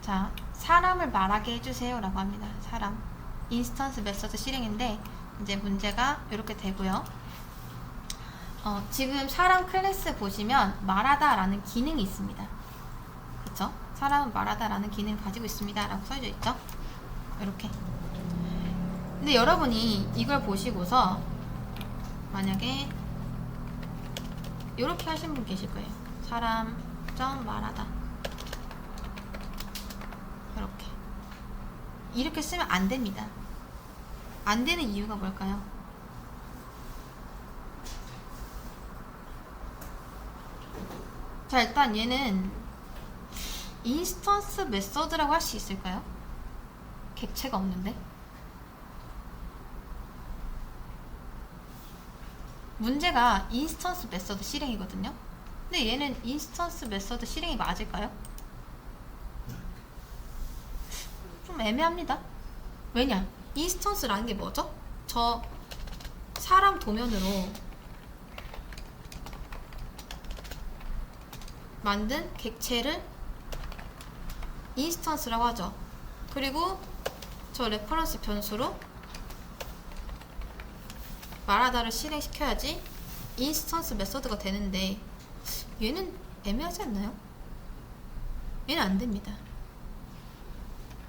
자, 사람을 말하게 해주세요 라고 합니다. 사람. 인스턴스 메서드 실행인데 이제 문제가 이렇게 되고요. 지금 사람 클래스 보시면 말하다 라는 기능이 있습니다. 그쵸? 사람은 말하다 라는 기능을 가지고 있습니다 라고 써져 있죠? 이렇게. 근데 여러분이 이걸 보시고서 만약에 이렇게 하신 분 계실 거예요. 사람 점 말하다 이렇게 쓰면 안 됩니다. 안 되는 이유가 뭘까요? 자, 일단 얘는 인스턴스 메서드라고 할 수 있을까요? 객체가 없는데. 문제가 인스턴스 메서드 실행이거든요. 근데 얘는 인스턴스 메서드 실행이 맞을까요? 좀 애매합니다. 왜냐? 인스턴스라는 게 뭐죠? 저 사람 도면으로 만든 객체를 인스턴스라고 하죠. 그리고 저 레퍼런스 변수로 말하다를 실행시켜야지 인스턴스 메서드가 되는데 얘는 애매하지 않나요? 얘는 안 됩니다.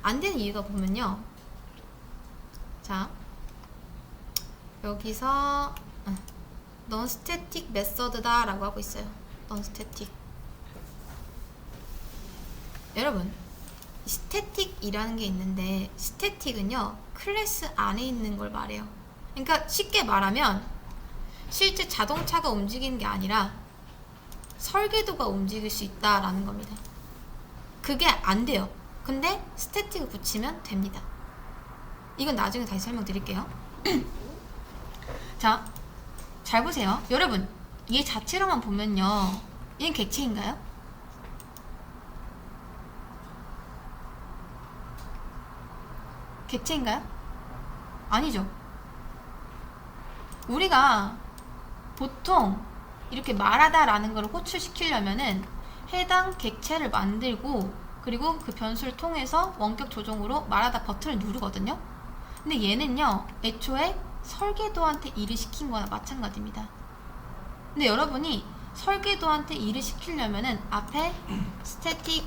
안 되는 이유가 보면요. 자, 여기서 non-static method다 라고 하고 있어요. non-static. 여러분, static이라는 게 있는데 static은요 클래스 안에 있는 걸 말해요. 그러니까 쉽게 말하면 실제 자동차가 움직이는 게 아니라 설계도가 움직일 수 있다라는 겁니다. 그게 안 돼요. 근데 스태틱을 붙이면 됩니다. 이건 나중에 다시 설명드릴게요. 자, 잘 보세요. 여러분, 얘 자체로만 보면요, 얘는 객체인가요? 객체인가요? 아니죠. 우리가 보통 이렇게 말하다 라는 걸 호출시키려면은 해당 객체를 만들고 그리고 그 변수를 통해서 원격 조정으로 말하다 버튼을 누르거든요. 근데 얘는요 애초에 설계도한테 일을 시킨 거나 마찬가지입니다. 근데 여러분이 설계도한테 일을 시키려면은 앞에 static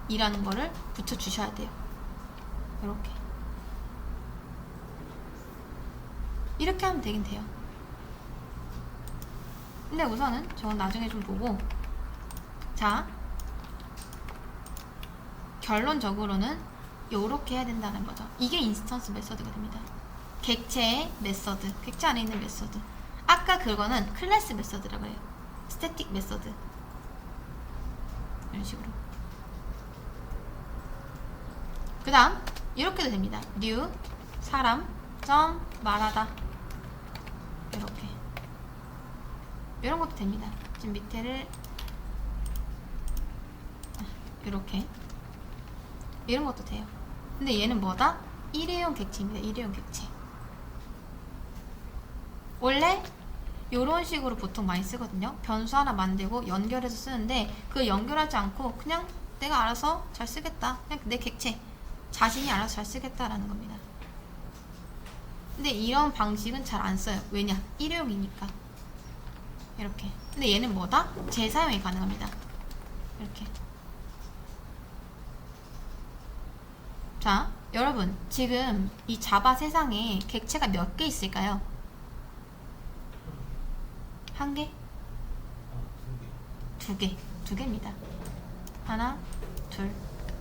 이라는 거를 붙여주셔야 돼요. 이렇게 하면 되긴 돼요. 근데 우선은 저건 나중에 좀 보고, 자, 결론적으로는 요렇게 해야 된다는 거죠. 이게 인스턴스 메서드가 됩니다. 객체의 메서드, 객체 안에 있는 메서드. 아까 그거는 클래스 메서드라고 해요. 스태틱 메서드. 이런 식으로. 그 다음 이렇게도 됩니다. new 사람 점 말하다. 이렇게 이런 것도 됩니다. 지금 밑에를 이렇게 이런 것도 돼요. 근데 얘는 뭐다? 일회용 객체입니다. 일회용 객체. 원래 이런 식으로 보통 많이 쓰거든요. 변수 하나 만들고 연결해서 쓰는데 그 연결하지 않고 그냥 내가 알아서 잘 쓰겠다. 그냥 내 객체 자신이 알아서 잘 쓰겠다라는 겁니다. 근데 이런 방식은 잘 안 써요. 왜냐? 일회용이니까. 이렇게. 근데 얘는 뭐다? 재사용이 가능합니다. 이렇게. 자, 여러분 지금 이 자바 세상에 객체가 몇 개 있을까요? 한 개? 두 개. 두 개입니다. 하나, 둘,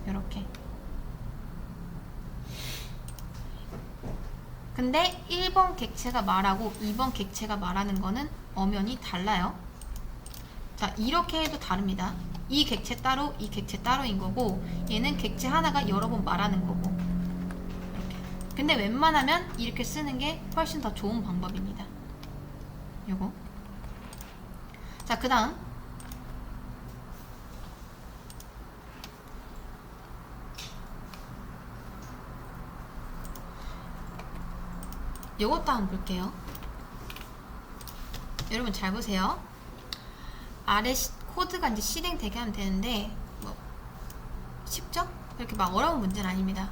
이렇게. 근데 1번 객체가 말하고 2번 객체가 말하는 거는 엄연히 달라요. 자, 이렇게 해도 다릅니다. 이 객체 따로, 이 객체 따로인 거고 얘는 객체 하나가 여러 번 말하는 거고 이렇게. 근데 웬만하면 이렇게 쓰는 게 훨씬 더 좋은 방법입니다. 요거. 자, 그 다음 요것도 한번 볼게요. 여러분 잘 보세요. 아래 코드가 이제 실행되게 하면 되는데 뭐 쉽죠? 그렇게 막 어려운 문제는 아닙니다.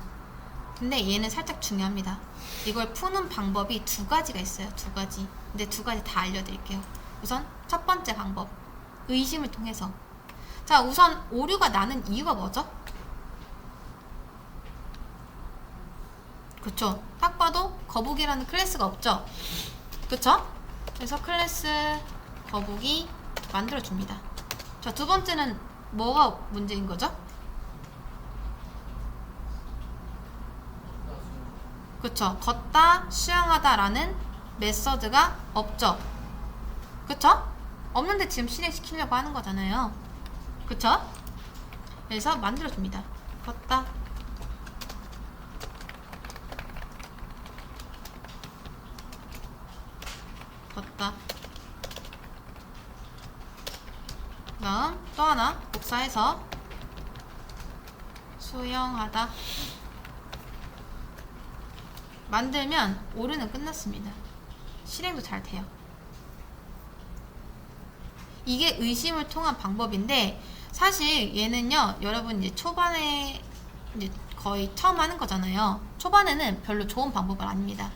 근데 얘는 살짝 중요합니다. 이걸 푸는 방법이 두 가지가 있어요. 두 가지. 근데 두 가지 다 알려드릴게요. 우선 첫 번째 방법, 의심을 통해서. 자, 우선 오류가 나는 이유가 뭐죠? 그쵸? 딱 봐도 거북이라는 클래스가 없죠? 그쵸? 그래서 클래스 거북이 만들어줍니다. 자, 두 번째는 뭐가 문제인 거죠? 그쵸? 걷다, 수영하다 라는 메서드가 없죠? 그쵸? 없는데 지금 실행시키려고 하는 거잖아요. 그쵸? 그래서 만들어줍니다. 걷다, 걷다. 다음 또 하나 복사해서 수영하다 만들면 오류는 끝났습니다. 실행도 잘 돼요. 이게 의심을 통한 방법인데, 사실 얘는요, 여러분 이제 초반에 이제 거의 처음 하는 거잖아요. 초반에는 별로 좋은 방법은 아닙니다.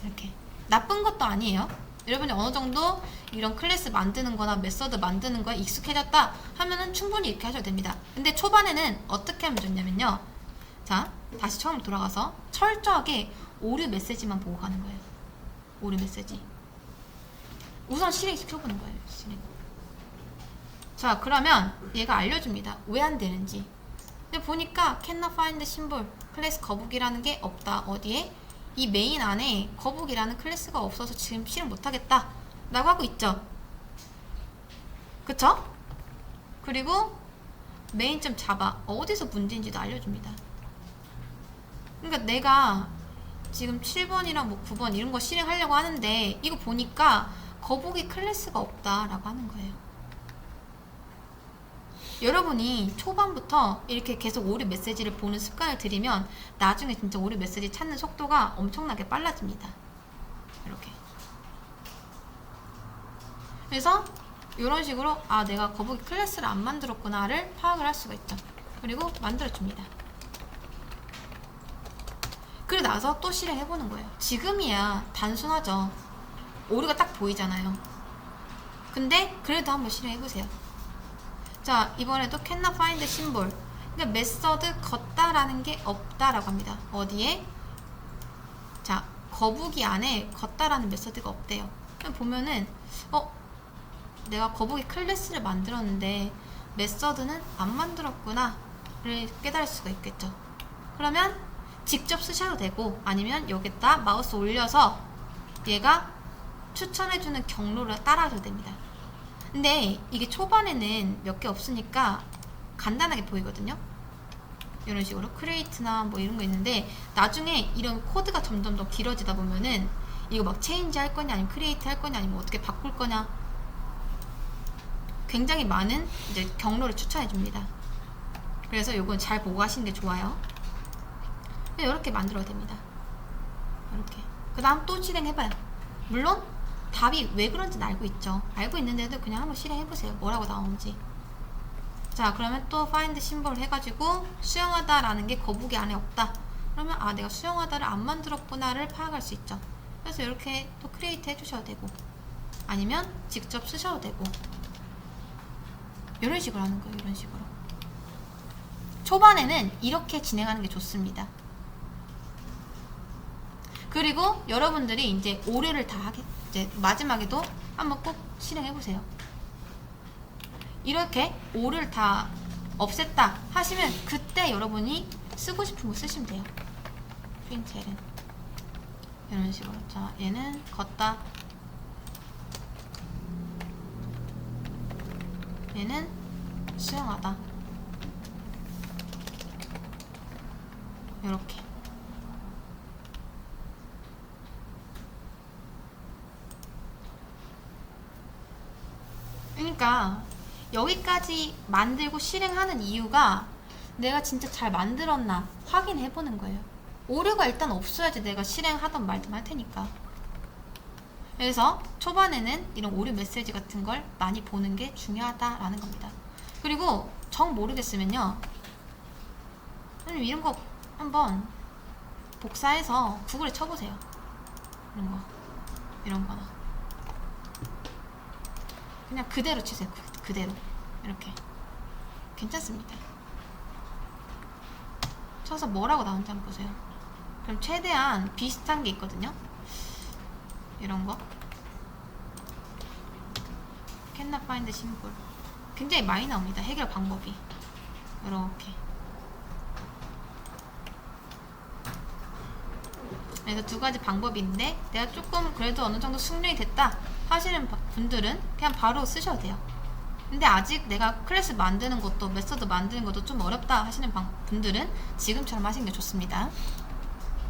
이렇게 나쁜 것도 아니에요. 여러분이 어느 정도 이런 클래스 만드는 거나 메서드 만드는 거에 익숙해졌다 하면은 충분히 이렇게 하셔도 됩니다. 근데 초반에는 어떻게 하면 좋냐면요, 자, 다시 처음 돌아가서 철저하게 오류 메시지만 보고 가는 거예요. 오류 메시지. 우선 실행시켜보는 거예요. 실행. 자, 그러면 얘가 알려줍니다. 왜 안 되는지. 근데 보니까 cannot find symbol, 클래스 거북이라는 게 없다. 어디에? 이 메인 안에 거북이라는 클래스가 없어서 지금 실행 못하겠다 라고 하고 있죠. 그쵸? 그리고 메인.점 자바, 어디서 문제인지도 알려줍니다. 그러니까 내가 지금 7번이랑 뭐 9번 이런 거 실행하려고 하는데 이거 보니까 거북이 클래스가 없다라고 하는 거예요. 여러분이 초반부터 이렇게 계속 오류 메시지를 보는 습관을 들이면 나중에 진짜 오류 메시지 찾는 속도가 엄청나게 빨라집니다. 이렇게. 그래서 이런 식으로 아, 내가 거북이 클래스를 안 만들었구나를 파악을 할 수가 있죠. 그리고 만들어줍니다. 그리고 나서 또 실행해보는 거예요. 지금이야 단순하죠. 오류가 딱 보이잖아요. 근데 그래도 한번 실행해보세요. 자, 이번에도 cannot find symbol. 그러니까 메서드 걷다라는 게 없다라고 합니다. 어디에? 자, 거북이 안에 걷다라는 메서드가 없대요. 그럼 보면은 내가 거북이 클래스를 만들었는데 메서드는 안 만들었구나를 깨달을 수가 있겠죠. 그러면 직접 쓰셔도 되고, 아니면 여기다 마우스 올려서 얘가 추천해주는 경로를 따라줘도 됩니다. 근데 이게 초반에는 몇 개 없으니까 간단하게 보이거든요. 이런 식으로 크리에이트나 뭐 이런 거 있는데, 나중에 이런 코드가 점점 더 길어지다 보면은 이거 막 체인지 할 거냐, 아니면 크리에이트 할 거냐, 아니면 어떻게 바꿀 거냐, 굉장히 많은 이제 경로를 추천해 줍니다. 그래서 이건 잘 보고 하시는 게 좋아요. 이렇게 만들어야 됩니다. 이렇게. 그 다음 또 실행해봐요. 물론 답이 왜 그런지는 알고 있죠. 알고 있는데도 그냥 한번 실행해보세요. 뭐라고 나오는지. 자, 그러면 또 find symbol 해가지고 수영하다 라는 게 거북이 안에 없다. 그러면 아, 내가 수영하다를 안 만들었구나를 파악할 수 있죠. 그래서 이렇게 또 create 해주셔도 되고, 아니면 직접 쓰셔도 되고, 이런 식으로 하는 거예요. 이런 식으로. 초반에는 이렇게 진행하는 게 좋습니다. 그리고 여러분들이 이제 오류를 다 하게, 이제 마지막에도 한번 꼭 실행해보세요. 이렇게 오류를 다 없앴다 하시면 그때 여러분이 쓰고 싶은 거 쓰시면 돼요. 프린트L은 이런 식으로. 자, 얘는 걷다, 얘는 수영하다. 이렇게. 그러니까 여기까지 만들고 실행하는 이유가 내가 진짜 잘 만들었나 확인해보는 거예요. 오류가 일단 없어야지 내가 실행하던 말든 할 테니까. 그래서 초반에는 이런 오류 메시지 같은 걸 많이 보는 게 중요하다라는 겁니다. 그리고 정 모르겠으면요, 아니면 이런 거 한번 복사해서 구글에 쳐보세요. 이런 거나 그냥 그대로 치세요. 그대로 이렇게 괜찮습니다. 쳐서 뭐라고 나오는지 한번 보세요. 그럼 최대한 비슷한 게 있거든요. 이런 거 cannot find symbol 굉장히 많이 나옵니다. 해결 방법이 이렇게. 그래서 두 가지 방법이 있는데 내가 조금 그래도 어느 정도 숙련이 됐다 하시는 분들은 그냥 바로 쓰셔도 돼요. 근데 아직 내가 클래스 만드는 것도 메서드 만드는 것도 좀 어렵다 하시는 분들은 지금처럼 하시는 게 좋습니다.